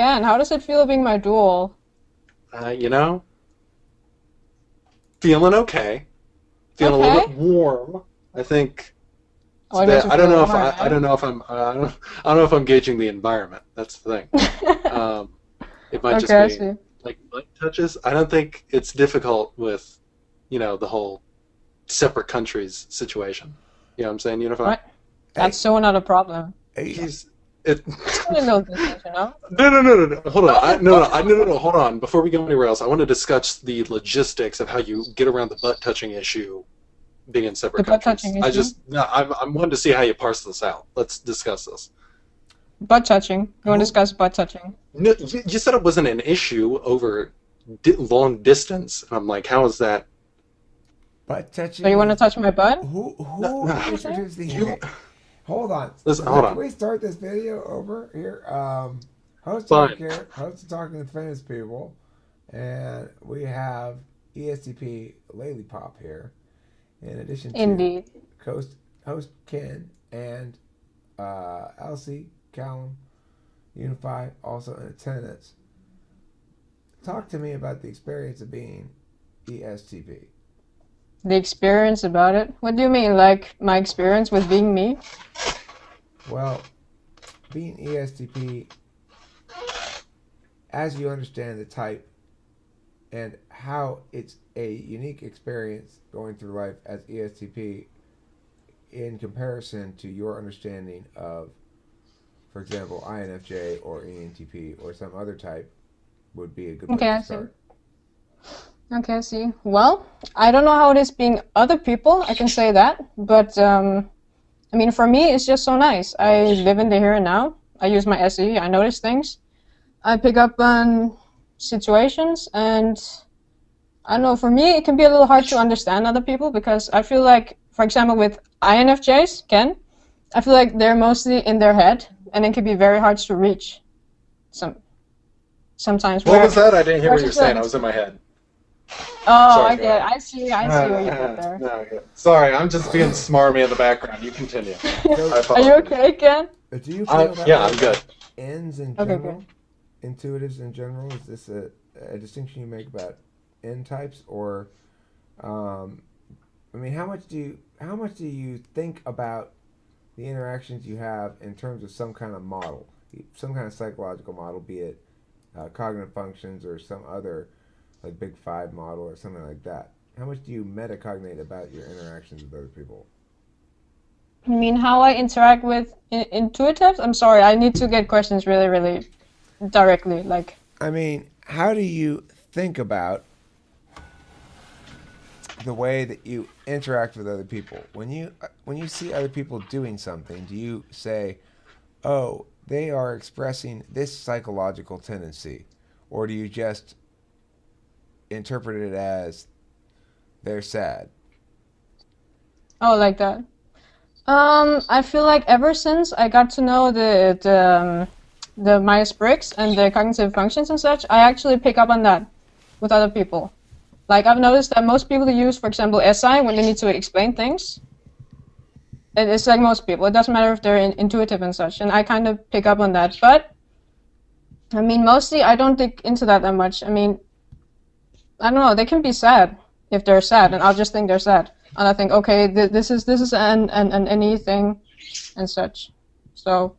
Ken, how does it feel being my duel? You know, feeling okay. Feeling a little Okay. bit warm. I think it's Oh, it makes bad. you I don't feel know if warm, I eh? don't know if I'm I don't know if I'm gauging the environment. That's the thing. Um, it might Okay, just I be see. like light touches. I don't think it's difficult with, the whole separate countries situation. You know what I'm saying? Unify. What? That's Hey, so not a problem. hey, He's it. It's only a little distance, you know? No, no, no, no, no. Hold on. Oh, oh, No, no, no. Hold on. Before we go anywhere else, I want to discuss the logistics of how you get around the butt touching issue being in the separate butt countries. touching issue. No, I'm wanting to see how you parse this out. Let's discuss this. Butt touching. You want to who? discuss butt touching? No, you said it wasn't an issue over long distance, and I'm like, how is that? Butt So you touching want to is touch my butt? No, who no, You say? introduced the? you Hey, hold on. listen. Hold Can on. we start this video over here? Host talk Fine. here. Host talking to famous people, and we have ESTP Lady Pop here. In addition to Indeed. host Ken and Elsie Callum Unify also in attendance. Talk to me about the experience of being ESTP. The experience about it? What do you mean? Like my experience with being me? Well, being ESTP, as you understand the type and how it's a unique experience going through life as ESTP in comparison to your understanding of, for example, INFJ or ENTP or some other type would be a good Okay, place to I see. start. Okay, I see. Well, I don't know how it is being other people, I can say that. But, I mean, for me, it's just so nice. I live in the here and now. I use my SE, I notice things. I pick up on situations, and I don't know, for me, it can be a little hard to understand other people because I feel like, for example, with INFJs, Ken, I feel like they're mostly in their head, and it can be very hard to reach some sometimes. What Where was that? I didn't hear I what you were just feel like saying. I it's was in my head. oh, Sorry. I Go get, ahead. I see what you did there. No, okay. Sorry, I'm just being smarmy in the background. You continue. So, I Are you apologize. okay, Ken? do you feel that Yeah, way I'm good. about ends in Okay, good. general? Intuitives in general? Is this a distinction you make about N types, or um, I mean, how much do you think about the interactions you have in terms of some kind of model, some kind of psychological model, be it cognitive functions or some other like Big Five model or something like that? How much do you metacognate about your interactions with other people? I mean, how I interact with intuitives? I'm sorry, I need to get questions really, really directly. Like, I mean, how do you think about the way that you interact with other people when you see other people doing something? Do you say, "Oh, they are expressing this psychological tendency," or do you just interpret it as they're sad? oh, like that. I feel like ever since I got to know the Myers-Briggs and the cognitive functions and such, I actually pick up on that with other people. Like I've noticed that most people use, for example, SI when they need to explain things. It's like most people. It doesn't matter if they're intuitive and such, and I kind of pick up on that. But I mean, mostly I don't dig into that much. I mean, I don't know. They can be sad if they're sad, and I'll just think they're sad, and I think, okay, this is an any thing and such. So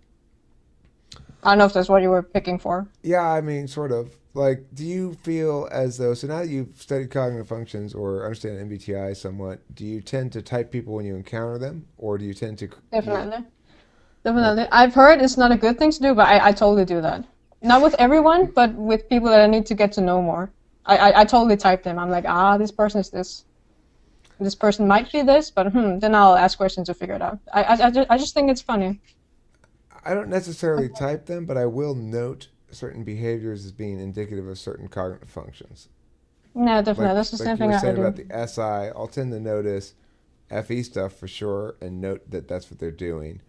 I don't know if that's what you were picking for. Yeah, I mean, sort of. Like, do you feel as though, so now that you've studied cognitive functions or understand MBTI somewhat, do you tend to type people when you encounter them, or do you tend to, Definitely, like, definitely. I've heard it's not a good thing to do, but I totally do that. Not with everyone, but with people that I need to get to know more. I totally type them. I'm like, this person is this. This person might be this, but then I'll ask questions to figure it out. I just think it's funny. I don't necessarily type them, but I will note certain behaviors as being indicative of certain cognitive functions. Yeah, definitely. That's the Like same you were thing I saying do. about the SI, I'll tend to notice FE stuff for sure and note that that's what they're doing.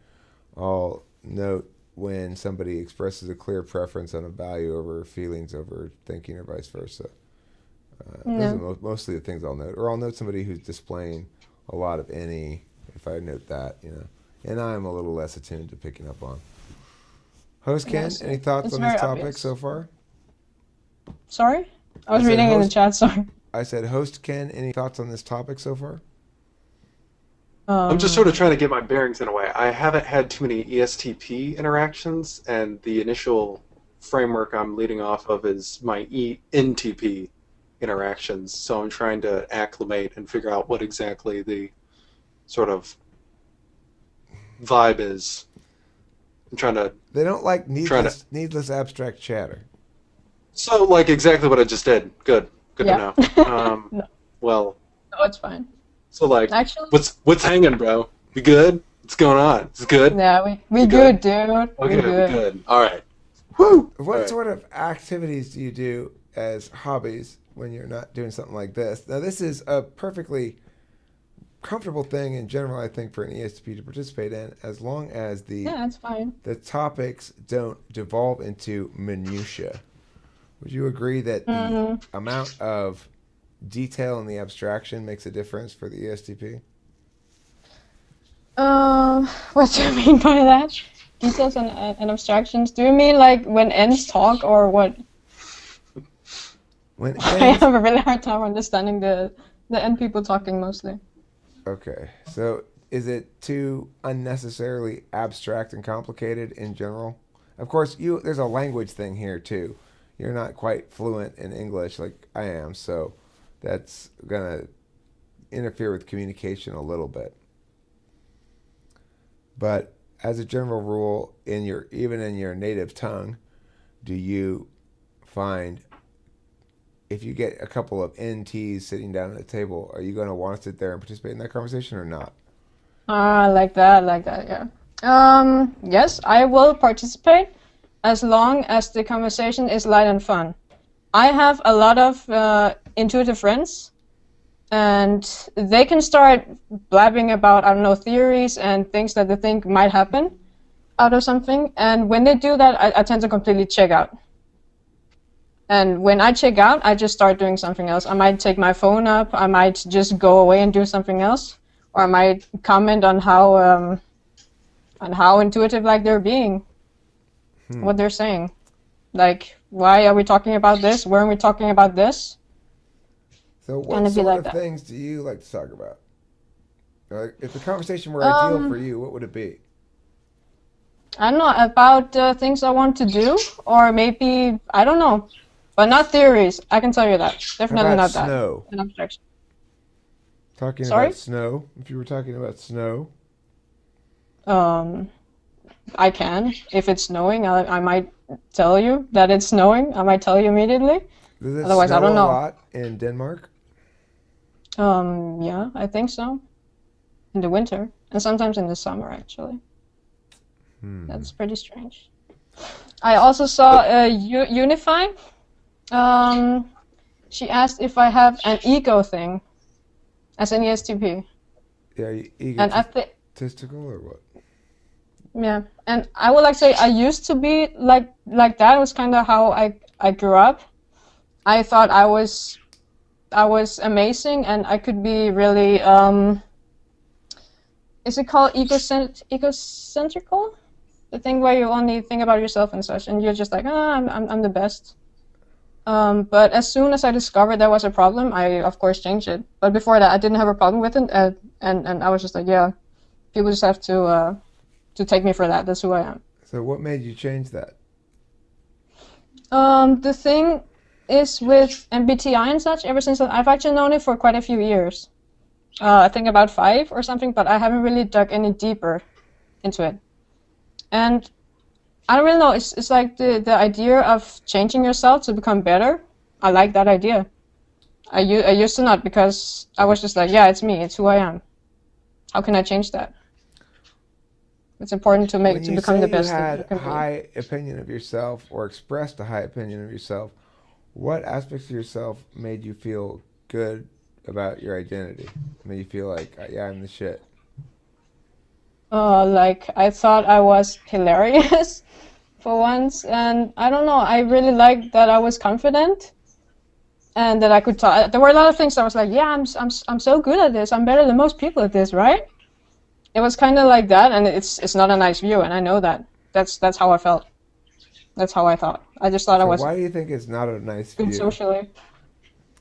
I'll note when somebody expresses a clear preference on a value over feelings over thinking or vice versa. Those are Yeah. mostly the things I'll note. Or I'll note somebody who's displaying a lot of any, if I note that, you know. And I'm a little less attuned to picking up on. Host Ken, Yes, any thoughts it's on this very topic obvious. so far? Sorry? I I was said reading in the host. chat, sorry. I said host Ken, any thoughts on this topic so far? I'm just sort of Um, trying to get my bearings in a way. I haven't had too many ESTP interactions, and the initial framework I'm leading off of is my ENTP interactions. So I'm trying to acclimate and figure out what exactly the sort of vibe is. I'm They don't like trying to. needless abstract chatter. So like exactly what I just did. Good to yeah. know. Um, No, well, no, it's fine. so like, Actually, what's hanging, bro? We good? What's going on? It's good. yeah, we We good? good, dude. We Okay, we good. good. All right. Woo. All What right. sort of activities do you do as hobbies when you're not doing something like this? Now, this is a perfectly comfortable thing in general, I think, for an ESTP to participate in, as long as Yeah, it's fine. the topics don't devolve into minutia. Would you agree that the Mm, amount of detail in the abstraction makes a difference for the ESTP? what do you mean by that? Details and abstractions? Do you mean like when ends talk or what? When I ends, have a really hard time understanding the end people talking mostly. okay, so is it too unnecessarily abstract and complicated in general? Of course, there's a language thing here too. You're not quite fluent in English like I am, so that's gonna interfere with communication a little bit. But as a general rule, even in your native tongue, do you find if you get a couple of NTs sitting down at a table, are you going to want to sit there and participate in that conversation or not? Ah, like that, yeah. Yes, I will participate as long as the conversation is light and fun. I have a lot of intuitive friends, and they can start blabbing about, I don't know, theories and things that they think might happen out of something. And when they do that, I tend to completely check out. And when I check out, I just start doing something else. I might take my phone up. I might just go away and do something else, or I might comment on how intuitive like they're being, what they're saying. Like, why are we talking about this? Why are we talking about this? So, what Gonna be sort like of that. things do you like to talk about? If the conversation were ideal for Um, you, what would it be? I don't know about things I want to do, or maybe I don't know, but not theories. I can tell you that. How Definitely about not that. snow? An abstraction. Talking about Sorry. snow. If you were talking about snow, Um, I can. If it's snowing, I might tell you that it's snowing. I might tell you immediately. does it Otherwise, I snow don't a know. lot in Denmark? Yeah, I think so. In the winter, and sometimes in the summer, actually. Hmm. That's pretty strange. I also saw Unify. Um, she asked if I have an ego thing as an ESTP, Yeah, you and I think egotistical or what? yeah, and I would like to say I used to be like that. It was kind of how I grew up. I thought I was amazing, and I could be really is it called egocentrical? The thing where you only think about yourself and such, and you're just like, ah, I'm the best. But as soon as I discovered there was a problem, I of course changed it. But before that, I didn't have a problem with it, and I was just like, yeah, people just have to take me for that. That's who I am. So, what made you change that? The thing is with MBTI and such, ever since I've actually known it for quite a few years. I think about 5 or something, but I haven't really dug any deeper into it. And I don't really know. It's like the idea of changing yourself to become better. I like that idea. I used to not because I was just like, yeah, it's me. It's who I am. How can I change that? It's important When to you become say the you best that you had can be. high opinion of yourself or expressed a high opinion of yourself, what aspects of yourself made you feel good about your identity? Made you feel like, yeah, I'm the shit. Like I thought I was hilarious for once, and I don't know. I really liked that I was confident and that I could talk. There were a lot of things I was like, yeah, I'm so good at this. I'm better than most people at this, right? It was kind of like that, and it's not a nice view, and I know that. That's how I felt. That's how I thought. I just thought I So was why do you think it's not a nice good view? socially.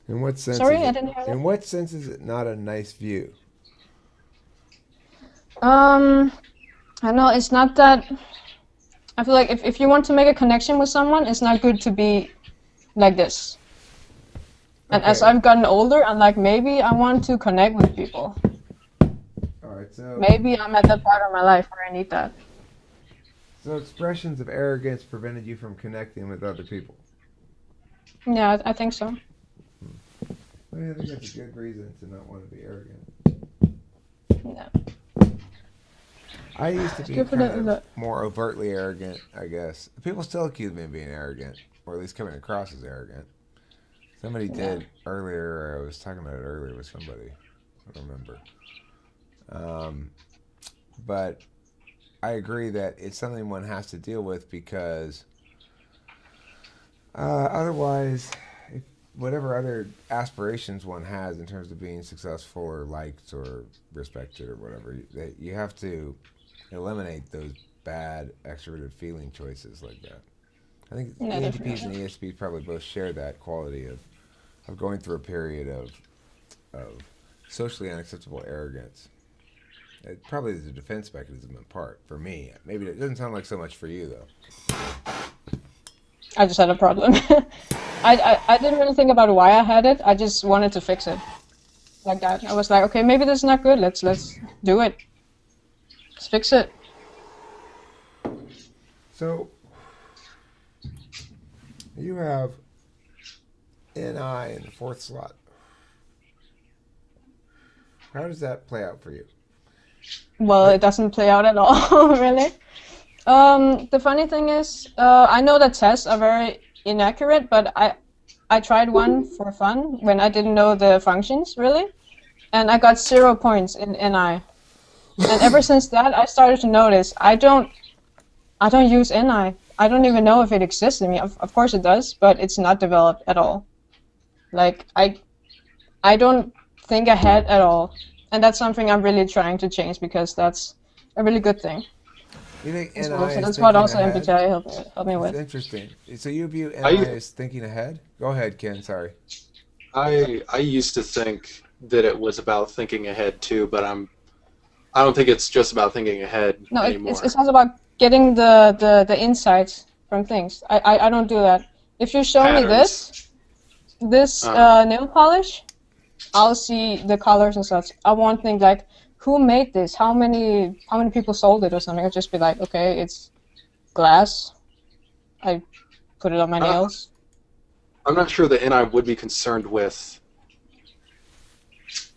In what sense Sorry, is I it? didn't hear that. In what sense is it not a nice view? Um, I know it's not that. I feel like if you want to make a connection with someone, it's not good to be like this. And as Okay. I've gotten older, I'm like, maybe I want to connect with people. All right. So Maybe I'm at that part of my life where I need that. so expressions of arrogance prevented you from connecting with other people. Yeah, I think so. I mean, I think that's a good reason to not want to be arrogant. Yeah. I used to It's be good for kind of the more overtly arrogant, I guess. People still accuse me of being arrogant, or at least coming across as arrogant. Somebody yeah. did earlier. I was talking about it earlier with somebody. I don't remember. Um, but I agree that it's something one has to deal with because otherwise, if whatever other aspirations one has in terms of being successful or liked or respected or whatever, that you have to eliminate those bad extroverted feeling choices like that. I think Yeah, ENTPs and definitely. ESPs probably both share that quality of going through a period of socially unacceptable arrogance. It probably is a defense mechanism in part for me. Maybe it doesn't sound like so much for you though. I just had a problem. I didn't really think about why I had it. I just wanted to fix it like that. I was like, okay, maybe this is not good. Let's do it. Let's fix it. So you have NI in the fourth slot. How does that play out for you? Well, I, it doesn't play out at all, really. The funny thing is, I know that tests are very inaccurate, but I tried one for fun when I didn't know the functions really, and I got 0 points in NI. And ever since that, I started to notice I don't use NI. I don't even know if it exists in me. Of course it does, but it's not developed at all. Like I don't think ahead at all, and that's something I'm really trying to change because that's a really good thing you think as well. NI So is that's what thinking also ahead? MBTI helped me It's with. interesting. So you view NI I as thinking ahead? Go ahead, Ken. Sorry. I used to think that it was about thinking ahead too, but I don't think it's just about thinking ahead No, it's anymore. also about getting the insights from things. I don't do that. If you show me Patterns. this Uh, nail polish, I'll see the colors and such. I won't think like who made this, how many people sold it or something. I'll just be like, okay, it's glass. I put it on my I, nails. I'm not sure that NI would be concerned with,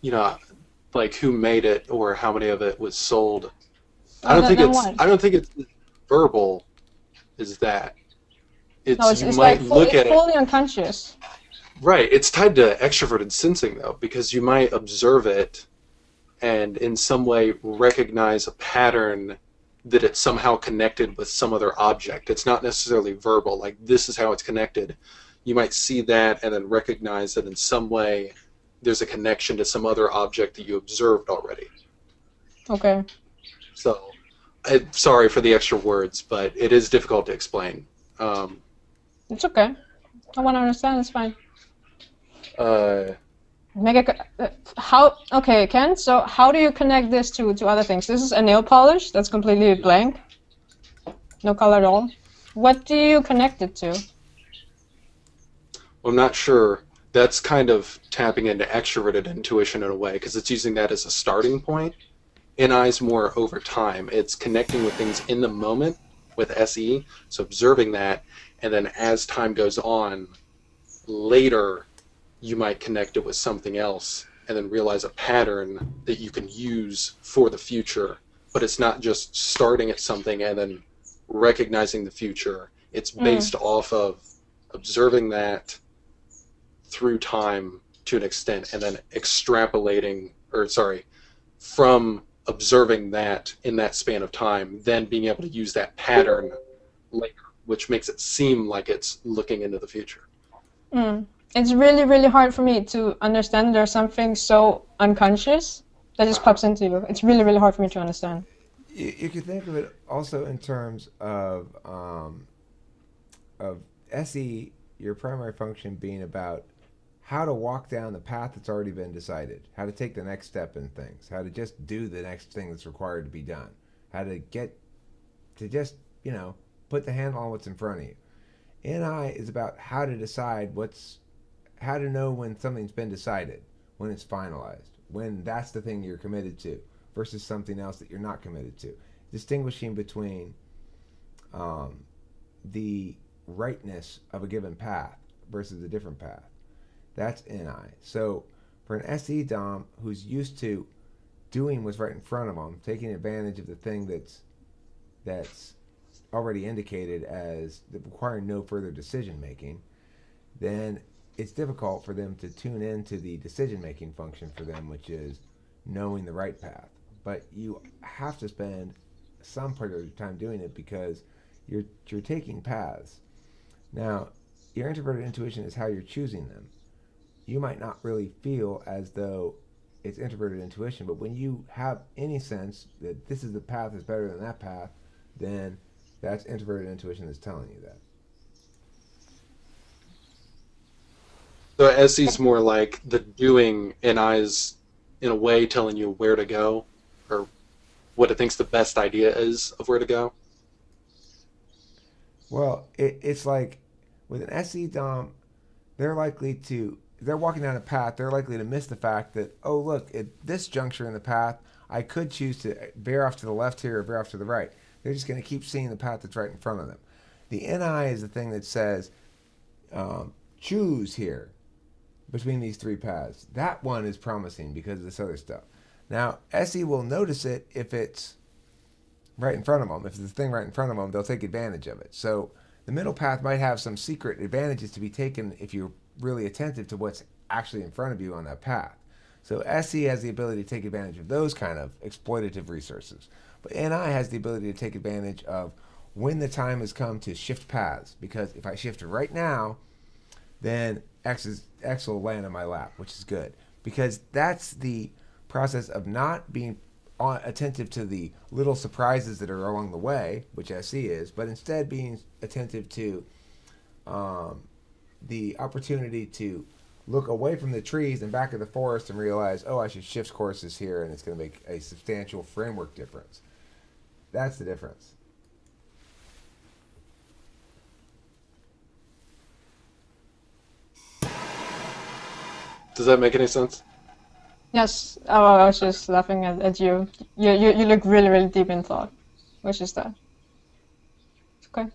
you know, like who made it or how many of it was sold. Oh, then what? I don't think it's verbal is that. No, It's you it's like might look it's at it fully unconscious. right. It's tied to extroverted sensing though, because you might observe it and in some way recognize a pattern that it's somehow connected with some other object. It's not necessarily verbal, like this is how it's connected. You might see that and then recognize that in some way there's a connection to some other object that you observed already. Okay, So, sorry for the extra words, but it is difficult to explain. Um, it's okay. I want to understand. It's fine. uh, How? Okay, Ken. So how do you connect this to other things? This is a nail polish that's completely blank, no color at all. What do you connect it to? I'm not sure. That's kind of tapping into extroverted intuition in a way because it's using that as a starting point. NI's more over time. It's connecting with things in the moment with SE, so observing that, and then as time goes on, later you might connect it with something else and then realize a pattern that you can use for the future. But it's not just starting at something and then recognizing the future. It's Mm. based off of observing that through time to an extent and then extrapolating, or sorry, from observing that in that span of time, then being able to use that pattern later, which makes it seem like it's looking into the future. Mm. It's really, really hard for me to understand there's something so unconscious that just Uh-huh. pops into you. It's really, really hard for me to understand. You could think of it also in terms of of SE, your primary function being about how to walk down the path that's already been decided, how to take the next step in things, how to just do the next thing that's required to be done, how to get to just, put the handle on what's in front of you. NI is about how to decide how to know when something's been decided, when it's finalized, when that's the thing you're committed to versus something else that you're not committed to. Distinguishing between the rightness of a given path versus a different path. That's NI. So for an SE Dom who's used to doing what's right in front of them, taking advantage of the thing that's already indicated as requiring no further decision making, then it's difficult for them to tune into the decision making function for them, which is knowing the right path. But you have to spend some part of your time doing it because you're taking paths. Now, your introverted intuition is how you're choosing them. You might not really feel as though it's introverted intuition, but when you have any sense that this is the path that's better than that path, then that's introverted intuition that's telling you that. So SE's more like the doing, and I's in a way telling you where to go, or what it thinks the best idea is of where to go. Well, it's like with an SE Dom, they're walking down a path, they're likely to miss the fact that, oh, look, at this juncture in the path, I could choose to veer off to the left here or veer off to the right. They're just going to keep seeing the path that's right in front of them. The NI is the thing that says, choose here between these three paths. That one is promising because of this other stuff. Now, SE will notice it if it's right in front of them. If there's a thing right in front of them, they'll take advantage of it. So the middle path might have some secret advantages to be taken if you're really attentive to what's actually in front of you on that path. So SE has the ability to take advantage of those kind of exploitative resources. But NI has the ability to take advantage of when the time has come to shift paths. Because if I shift right now, then X will land on my lap, which is good. Because that's the process of not being attentive to the little surprises that are along the way, which SE is, but instead being attentive to the opportunity to look away from the trees and back of the forest and realize, oh, I should shift courses here, and it's going to make a substantial framework difference. That's the difference. Does that make any sense? Yes. Oh, I was just laughing at you. You look really, really deep in thought. Which is that? It's okay.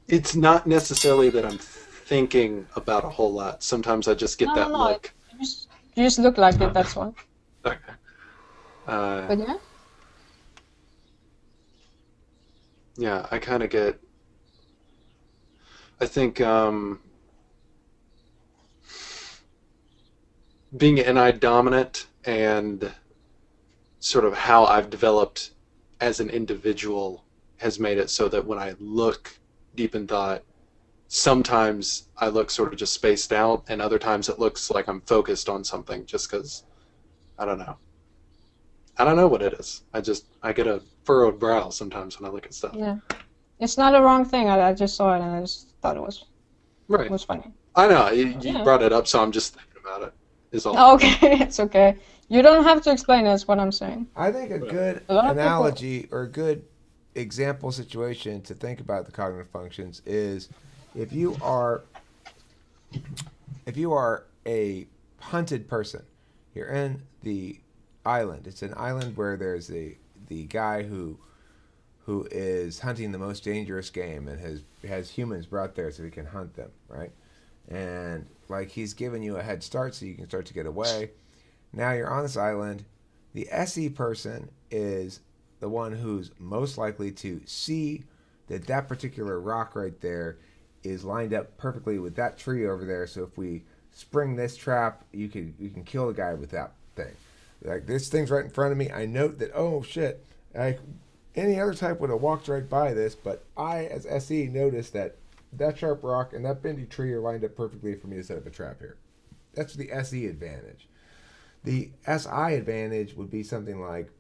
It's not necessarily that I'm thinking about a whole lot. Sometimes I just get No, no, that no. look. You just look like it, that's why. Okay. But yeah? Yeah, I kind of get. I think being NI dominant and sort of how I've developed as an individual has made it so that when I look deep in thought, sometimes I look sort of just spaced out, and other times it looks like I'm focused on something just because, I don't know. I don't know what it is. I get a furrowed brow sometimes when I look at stuff. Yeah. It's not a wrong thing. I just saw it and I just thought it was Right. funny. I know. You Yeah. brought it up, so I'm just thinking about it, is all. Okay, it's okay. You don't have to explain it, is what I'm saying. I think a good A lot of analogy or a good example situation to think about the cognitive functions is if you are a hunted person, you're in the island. It's an island where there's the guy who is hunting the most dangerous game and has humans brought there so he can hunt them, right? And like he's given you a head start so you can start to get away. Now you're on this island. The SE person is the one who's most likely to see that particular rock right there is lined up perfectly with that tree over there. So if we spring this trap, you can kill the guy with that thing. Like this thing's right in front of me. I note that, oh shit, any other type would have walked right by this, but I as SE noticed that sharp rock and that bendy tree are lined up perfectly for me to set up a trap here. That's the SE advantage. The SI advantage would be something like,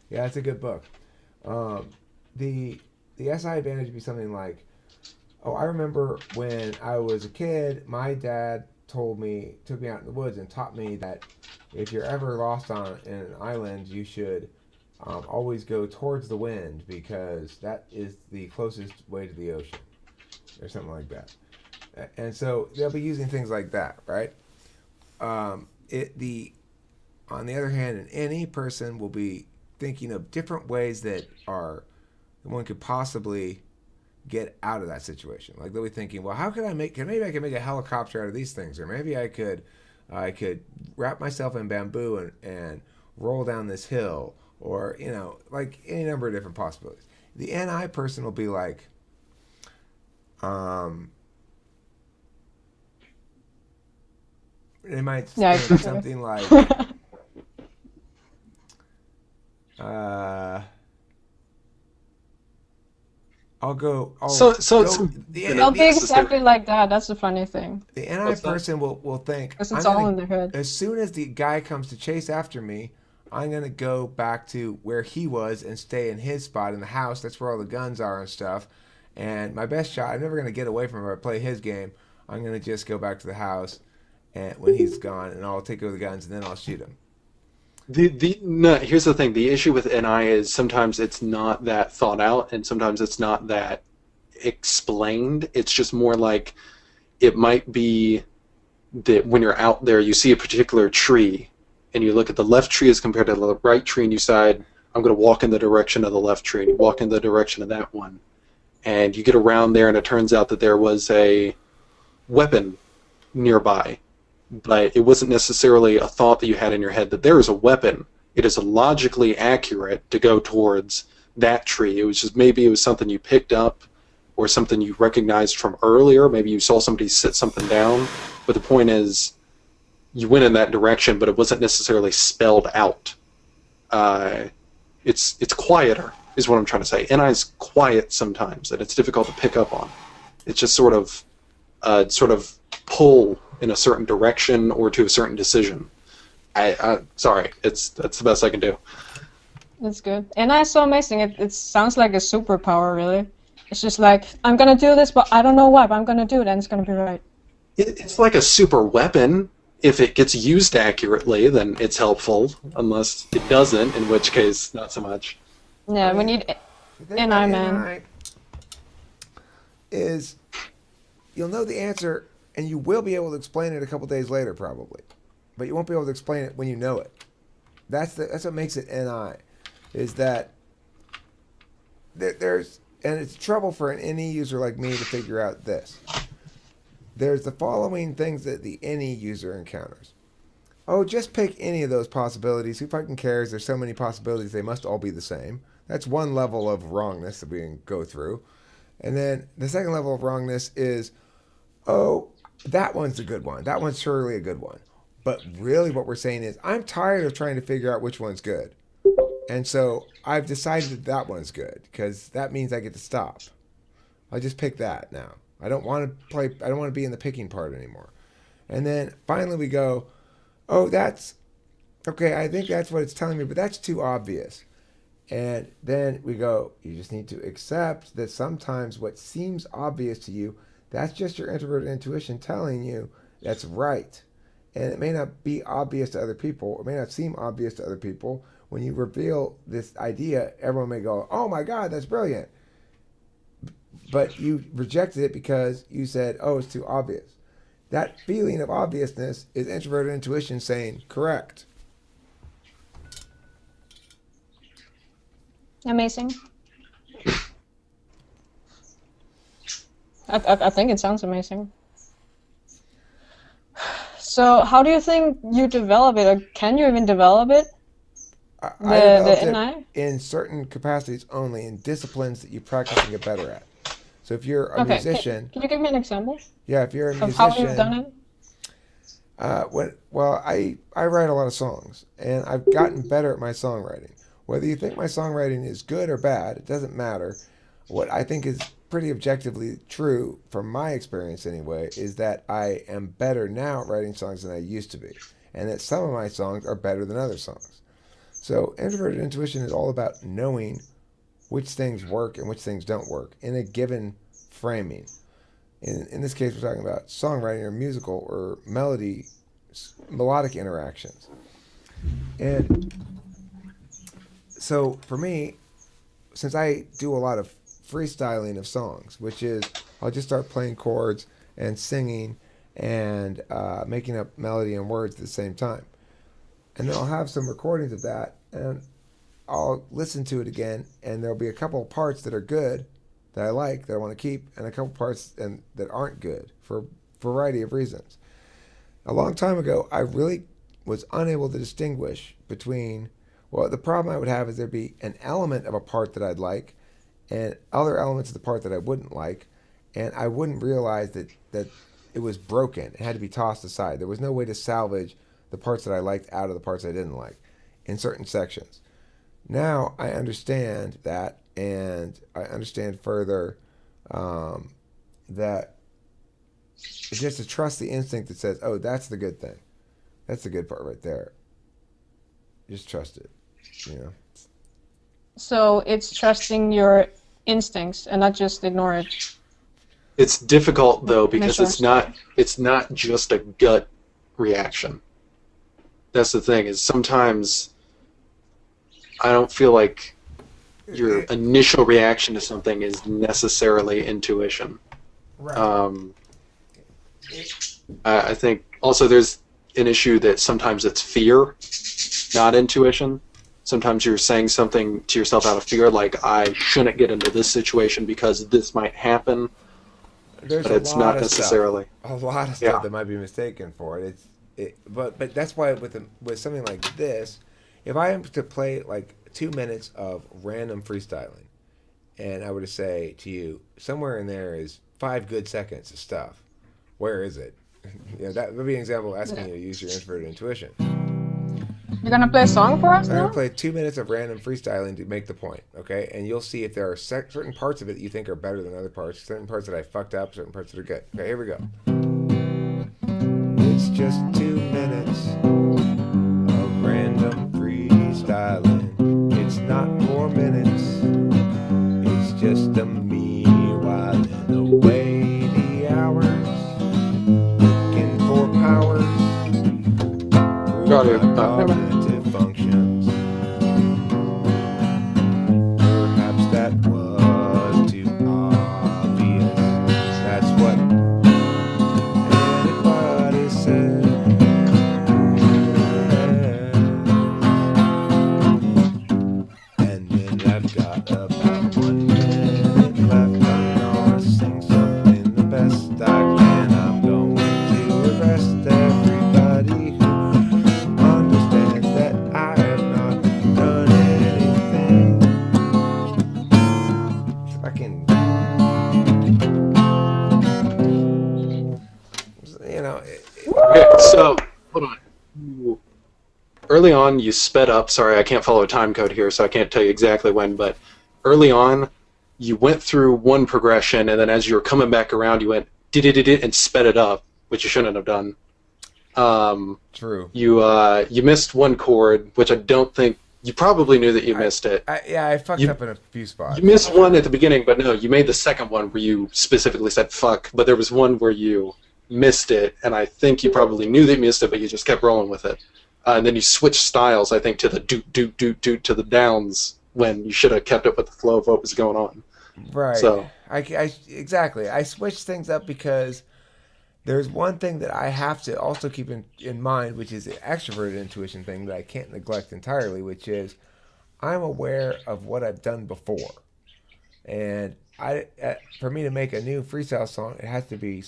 yeah, it's a good book. The SI advantage would be something like, Oh, I remember when I was a kid, my dad took me out in the woods and taught me that if you're ever lost on in an island, you should always go towards the wind because that is the closest way to the ocean, or something like that. And so they'll be using things like that, right? It the On the other hand, any person will be thinking of different ways that are one could possibly get out of that situation. Like they'll be thinking, well, how could I make? Maybe I could make a helicopter out of these things, or maybe I could wrap myself in bamboo and roll down this hill, or like any number of different possibilities. The NI person will be like, um, they might Yeah, think exactly. something like, uh, I'll So it's go. some I'll be beneficence there. exactly like that. That's the funny thing. The NI What's that? person will think, Because I'm it's all gonna, in their head. as soon as the guy comes to chase after me, I'm gonna go back to where he was and stay in his spot in the house. That's where all the guns are and stuff. And my best shot, I'm never gonna get away from him if I play his game. I'm gonna just go back to the house and when he's gone, and I'll take over the guns and then I'll shoot him. The no, here's the thing. The issue with NI is sometimes it's not that thought out, and sometimes it's not that explained. It's just more like it might be that when you're out there, you see a particular tree, and you look at the left tree as compared to the right tree, and you decide, I'm going to walk in the direction of the left tree, and you walk in the direction of that one. And you get around there, and it turns out that there was a weapon nearby, but it wasn't necessarily a thought that you had in your head that there is a weapon. It is logically accurate to go towards that tree. It was just maybe it was something you picked up or something you recognized from earlier. Maybe you saw somebody sit something down. But the point is, you went in that direction, but it wasn't necessarily spelled out. Uh, it's quieter, is what I'm trying to say. NI is quiet sometimes, and it's difficult to pick up on. It's just sort of pull in a certain direction or to a certain decision. Sorry, that's the best I can do. That's good. And it's so amazing. It sounds like a superpower, really. It's just like, I'm gonna do this, but I don't know what, but I'm gonna do it and it's gonna be right. It's like a super weapon. If it gets used accurately, then it's helpful. Unless it doesn't, in which case, not so much. Yeah, I we mean, need the thing NI about man. NI is you'll know the answer and you will be able to explain it a couple days later, probably, but you won't be able to explain it when you know it. That's what makes it NI, is that there's and it's trouble for an NE user like me to figure out this. There's the following things that the NE user encounters. Oh, just pick any of those possibilities. Who fucking cares? There's so many possibilities. They must all be the same. That's one level of wrongness that we can go through. And then the second level of wrongness is, oh, that one's a good one. That one's surely a good one. But really what we're saying is, I'm tired of trying to figure out which one's good. And so I've decided that that one's good because that means I get to stop. I'll just pick that now. I don't want to play. I don't want to be in the picking part anymore. And then finally we go, oh, that's okay. I think that's what it's telling me, but that's too obvious. And then we go, you just need to accept that sometimes what seems obvious to you, that's just your introverted intuition telling you that's right. And it may not be obvious to other people. It may not seem obvious to other people. When you reveal this idea, everyone may go, oh my God, that's brilliant. But you rejected it because you said, oh, it's too obvious. That feeling of obviousness is introverted intuition saying, correct. Amazing. I think it sounds amazing. So how do you think you develop it? Or can you even develop it? I The developed it NI? in certain capacities only, in disciplines that you practice and get better at. So if you're a Okay, musician, can you give me an example yeah, if you're a of how you've done musician, it? I write a lot of songs, and I've gotten better at my songwriting. Whether you think my songwriting is good or bad, it doesn't matter. What I think is pretty objectively true, from my experience anyway, is that I am better now at writing songs than I used to be, and that some of my songs are better than other songs. So introverted intuition is all about knowing which things work and which things don't work in a given framing. In this case, we're talking about songwriting or musical or melodic interactions. And so for me, since I do a lot of freestyling of songs, which is I'll just start playing chords and singing and making up melody and words at the same time. And then I'll have some recordings of that, and I'll listen to it again, and there'll be a couple of parts that are good, that I like, that I want to keep, and a couple parts that aren't good for a variety of reasons. A long time ago, I really was unable to distinguish between, well, the problem I would have is there'd be an element of a part that I'd like and other elements of the part that I wouldn't like, and I wouldn't realize that it was broken. It had to be tossed aside. There was no way to salvage the parts that I liked out of the parts I didn't like in certain sections. Now I understand that, and I understand further that it's just to trust the instinct that says, oh, that's the good thing. That's the good part right there. Just trust it, you know. So it's trusting your instincts and not just ignore it. It's difficult though because Sure. it's not just a gut reaction. That's the thing, is sometimes I don't feel like your initial reaction to something is necessarily intuition. Right. I think also there's an issue that sometimes it's fear, not intuition. Sometimes you're saying something to yourself out of fear, like, I shouldn't get into this situation because this might happen. There's But it's not necessarily. a lot of stuff that might be mistaken for it. But that's why with something like this, if I am to play like 2 minutes of random freestyling, and I were to say to you, somewhere in there is 5 good seconds of stuff. Where is it? You know, that would be an example of asking you to use your introverted intuition. You're gonna play a song for us I'm now? going to play 2 minutes of random freestyling to make the point, okay? And you'll see if there are certain parts of it that you think are better than other parts, certain parts that I fucked up, certain parts that are good. Okay, here we go. It's just 2 minutes of random freestyling. It's not 4 minutes. It's just a me whiling away the hours, looking for powers. Got it. Cognitive functions. Perhaps that was too obvious. That's what anybody says. And then I've got about 1 minute left. I'm gonna sing something the best I can. I'm going to arrest everybody who understands that I have not done anything. If I can, you know. Okay, so, hold on. Early on, you sped up. Sorry, I can't follow a time code here, so I can't tell you exactly when, but early on, you went through one progression, and then as you were coming back around, you went did and sped it up, which you shouldn't have done. True. You missed one chord, which I don't think you probably knew that you missed it. I fucked up in a few spots. You missed one at the beginning, but no, you made the second one where you specifically said fuck, but there was one where you missed it, and I think you probably knew that you missed it, but you just kept rolling with it. And then you switched styles, I think, to the doot to the downs when you should have kept up with the flow of what was going on. Right. So Exactly. I switched things up because there's one thing that I have to also keep in mind, which is the extroverted intuition thing that I can't neglect entirely, which is I'm aware of what I've done before. And for me to make a new freestyle song, it has to be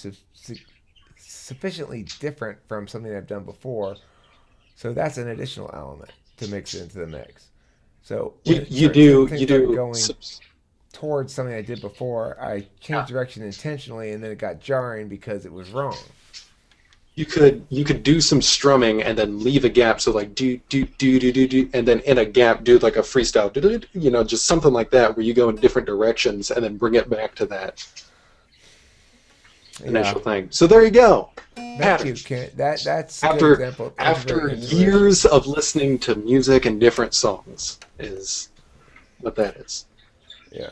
sufficiently different from something I've done before. So that's an additional element to mix into the mix. So you do going towards something I did before. I changed direction intentionally, and then it got jarring because it was wrong. You could do some strumming and then leave a gap, so like do, and then in a gap do like a freestyle, you know, just something like that where you go in different directions and then bring it back to that initial thing. So there you go. Thank you, Kent. That's a good After example. after years of listening to music and different songs is what that is. Yeah.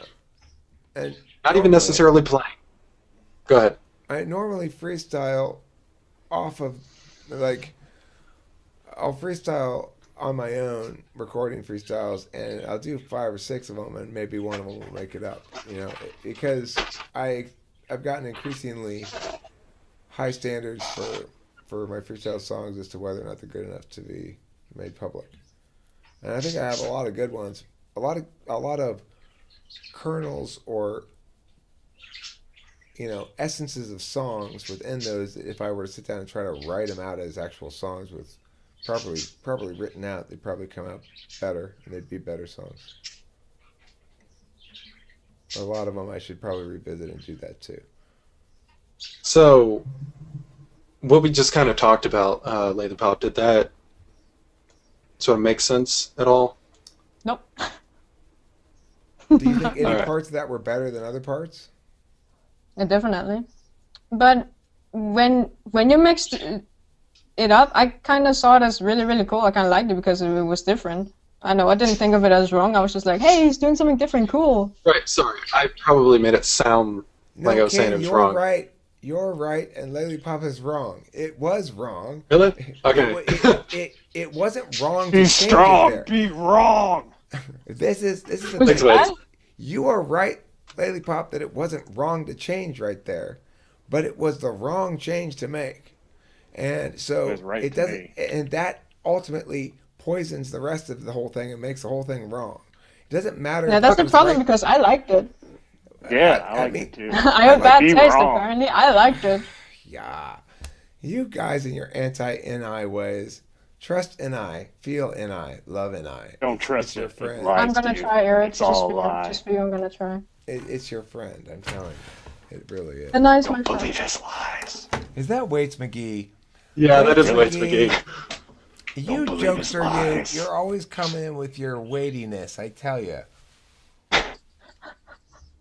And not even necessarily playing. Go ahead. I normally freestyle off of like I'll freestyle on my own, recording freestyles, and I'll do 5 or 6 of them, and maybe one of them will make it up. Because I I've gotten increasingly high standards for my freestyle songs as to whether or not they're good enough to be made public. And I think I have a lot of good ones, a lot of kernels or essences of songs within those. If I were to sit down and try to write them out as actual songs with properly written out, they'd probably come out better, and they'd be better songs. A lot of them I should probably revisit and do that too. So, what we just kind of talked about, Lathan Pop, did that sort of make sense at all? Nope. Do you think any Alright. parts of that were better than other parts? Definitely. But when you mixed it up, I kind of saw it as really, really cool. I kind of liked it because it was different. I know I didn't think of it as wrong. I was just like, hey, he's doing something different, cool. Right, sorry. I probably made it sound like I was saying it was you're wrong. right. You're right, and Lily Pop is wrong. It was wrong. Really? Okay. It wasn't wrong to Be change strong. it there. Be wrong. This is the Was thing. it bad? You are right, Lily Pop, that it wasn't wrong to change right there, but it was the wrong change to make, and so It was right it to doesn't, me. and that ultimately poisons the rest of the whole thing and makes the whole thing wrong. It doesn't matter. Yeah, if that's it the was problem right. because I liked it. Yeah, I I like mean- it too. I have might bad be taste wrong. apparently. I liked it. Yeah, you guys in your anti-NI ways. Trust NI, NI, love NI. Don't It's trust your it. It friend. lies I'm gonna to you. try, Eric. It's all a for, lie. just for you, I'm gonna try. It's your friend. I'm telling you, it really is. The nice my Don't friend. believe his lies. Is that Waits McGee? Yeah, that is Waits Waits McGee. You believe his jokester, lies. you're always coming in with your weightiness. I tell you.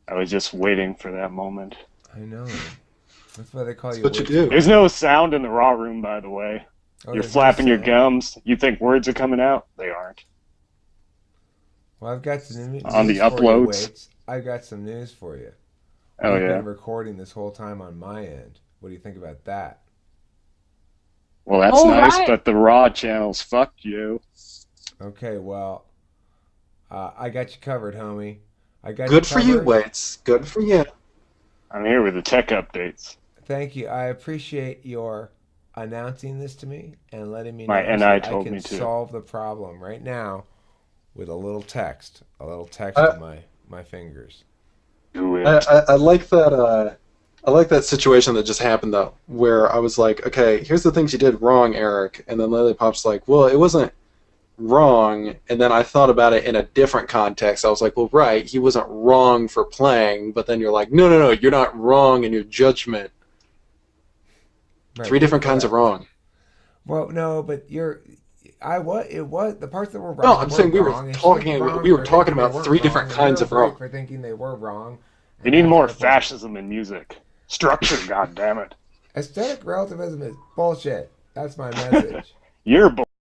I was just waiting for that moment. I know. That's why they call you. That's what you Waits. do. There's no sound in the raw room, by the way. Oh, You're there's no flapping your sound. gums. You think words are coming out? They aren't. Well, I've got some news On the for you, uploads. Waits. I've got some news for you. Oh, I've yeah. been recording this whole time on my end. What do you think about that? Well, that's All nice, right. but the raw channels, fuck you. Okay, well, I got you covered, homie. I got Good you for you, covered. Waits. Good for you. I'm here with the tech updates. Thank you. I appreciate your announcing this to me and letting me know My so NI that told I can me to. solve the problem right now with a little text. A little text Uh, to my fingers. Do it. I like that. I like that situation that just happened though, where I was like, okay, here's the things you did wrong, Eric, and then Lily Pop's like, well, it wasn't wrong, and then I thought about it in a different context. I was like, well, right, he wasn't wrong for playing, but then you're like, no, no, no, you're not wrong in your judgment. Right, 3 different kinds of correct. wrong. Well, no, but it was the parts that were No, wrong. I'm saying we were wrong, and she's talking- wrong we were for talking thinking they about weren't 3 wrong, different and kinds you're of wrong. right for thinking they were wrong. We and need that's more my point. fascism in music. Structure, goddammit. Aesthetic relativism is bullshit. That's my message. You're